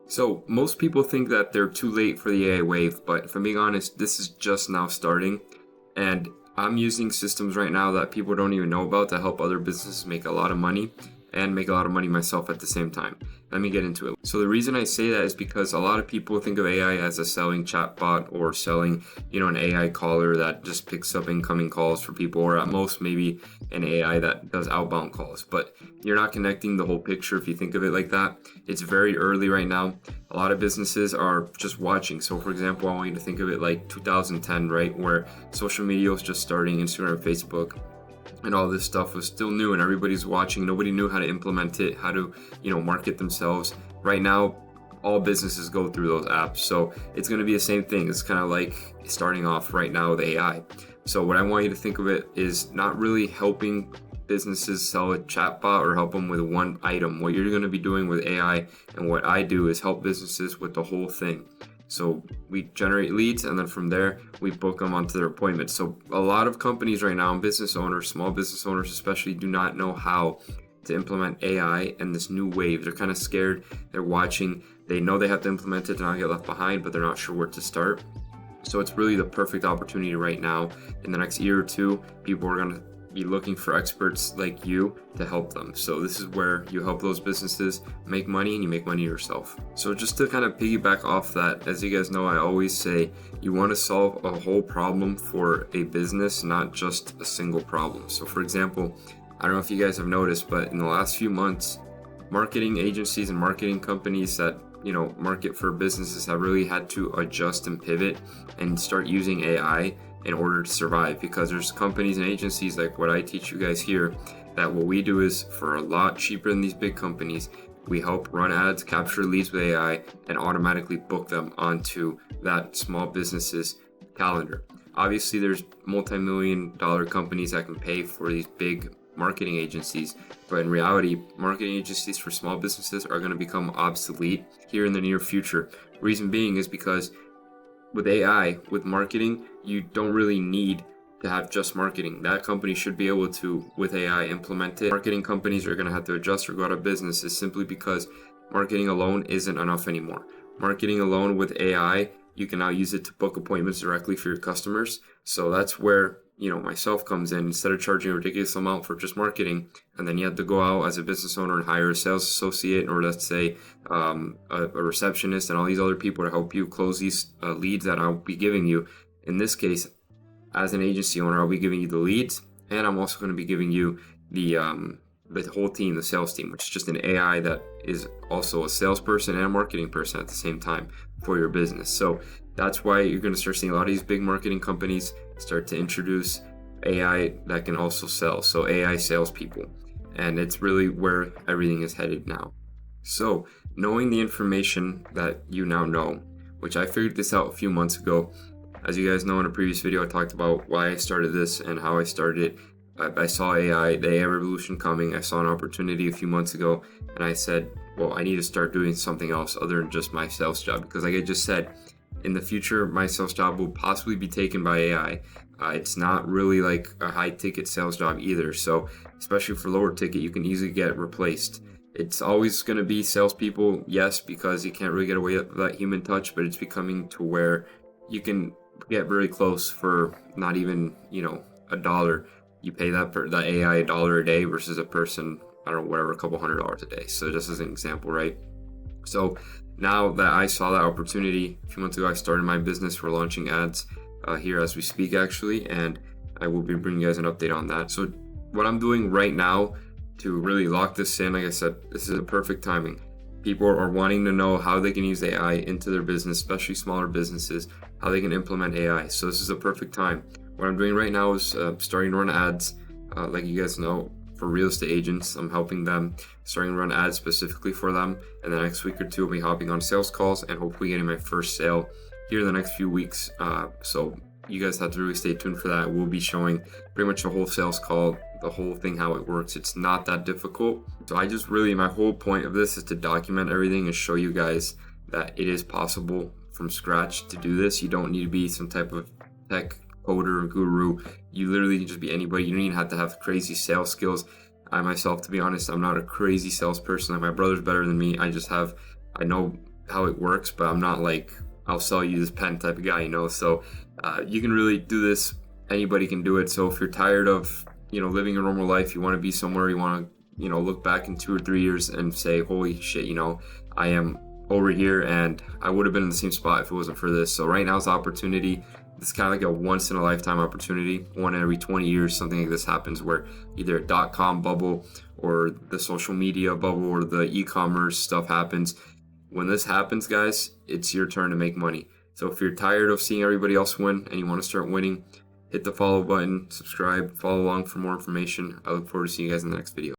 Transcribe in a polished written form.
So most people think that they're too late for the AI wave, but if I'm being honest, this is just now starting. And I'm using systems right now that people don't even know about to help other businesses make a lot of money and make a lot of money myself at the same time. Let me get into it. So the reason I say that is because a lot of people think of AI as a selling chatbot or selling, an AI caller that just picks up incoming calls for people, or at most maybe an AI that does outbound calls. But you're not connecting the whole picture if you think of it like that. It's very early right now. A lot of businesses are just watching. So for example, I want you to think of it like 2010, right? Where social media was just starting, Instagram, Facebook, and all this stuff was still new and everybody's watching. Nobody knew how to implement it, how to, market themselves. Right now, all businesses go through those apps. So it's going to be the same thing. It's kind of like starting off right now with AI. So what I want you to think of it is not really helping businesses sell a chatbot or help them with one item. What you're going to be doing with AI and what I do is help businesses with the whole thing. So we generate leads, and then from there, we book them onto their appointments. So a lot of companies right now, and business owners, small business owners especially, do not know how to implement AI and this new wave. They're kind of scared. They're watching. They know they have to implement it to not get left behind, but they're not sure where to start. So it's really the perfect opportunity right now. In the next year or two, people are going to be looking for experts like you to help them. So this is where you help those businesses make money and you make money yourself. So just to kind of piggyback off that, as you guys know, I always say you want to solve a whole problem for a business, not just a single problem. So for example, I don't know if you guys have noticed, but in the last few months, marketing agencies and marketing companies that market for businesses have really had to adjust and pivot and start using AI in order to survive, because there's companies and agencies like what I teach you guys here that what we do is for a lot cheaper than these big companies. We help run ads, capture leads with AI, and automatically book them onto that small business's calendar. Obviously, there's multi-million-dollar companies that can pay for these big marketing agencies, but in reality, marketing agencies for small businesses are going to become obsolete here in the near future. Reason being is because with AI, with marketing, you don't really need to have just marketing. That company should be able to, with AI, implement it. Marketing companies are going to have to adjust or go out of business is simply because marketing alone isn't enough anymore. Marketing alone with AI, you can now use it to book appointments directly for your customers. So that's where myself comes in. Instead of charging a ridiculous amount for just marketing, and then you have to go out as a business owner and hire a sales associate, or let's say a receptionist and all these other people to help you close these leads that I'll be giving you. In this case, as an agency owner, I'll be giving you the leads, and I'm also going to be giving you the whole team, the sales team, which is just an AI that is also a salesperson and a marketing person at the same time for your business. So that's why you're going to start seeing a lot of these big marketing companies start to introduce AI that can also sell. So AI salespeople. And it's really where everything is headed now. So knowing the information that you now know, which I figured this out a few months ago. As you guys know, in a previous video, I talked about why I started this and how I started it. I saw AI, the AI revolution coming. I saw an opportunity a few months ago, and I said, well, I need to start doing something else other than just my sales job. Because like I just said, in the future, my sales job will possibly be taken by AI. It's not really like a high ticket sales job either. So especially for lower ticket, you can easily get replaced. It's always going to be salespeople, yes, because you can't really get away with that human touch, but it's becoming to where you can get very close for not even, $1. You pay that AI $1 a day versus a person, I don't know, whatever, a couple $100 a day. So just as an example, right? So now that I saw that opportunity a few months ago, I started my business. We're launching ads here as we speak, actually, and I will be bringing you guys an update on that. So what I'm doing right now to really lock this in, like I said, this is a perfect timing. People are wanting to know how they can use AI into their business, especially smaller businesses, how they can implement AI. So this is a perfect time. What I'm doing right now is starting to run ads, like you guys know, for real estate agents. I'm helping them, starting to run ads specifically for them. And the next week or two, I'll be hopping on sales calls and hopefully getting my first sale here in the next few weeks. So you guys have to really stay tuned for that. We'll be showing pretty much a whole sales call, the whole thing, how it works. It's not that difficult. So my whole point of this is to document everything and show you guys that it is possible from scratch to do this. You don't need to be some type of tech coder or guru. You literally can just be anybody. You don't even have to have crazy sales skills. I myself, to be honest, I'm not a crazy salesperson. Like, my brother's better than me. I know how it works, but I'm not like I'll sell you this pen type of guy, you know. So you can really do this. Anybody can do it. So if you're tired of living a normal life, you want to be somewhere, you want to look back in 2 or 3 years and say, holy shit, I am over here, and I would have been in the same spot if it wasn't for this. So right now is the opportunity. It's kind of like a once in a lifetime opportunity. One in every 20 years, something like this happens, where either a .com bubble or the social media bubble or the e-commerce stuff happens. When this happens, guys, it's your turn to make money. So if you're tired of seeing everybody else win and you want to start winning, hit the follow button, subscribe, follow along for more information. I look forward to seeing you guys in the next video.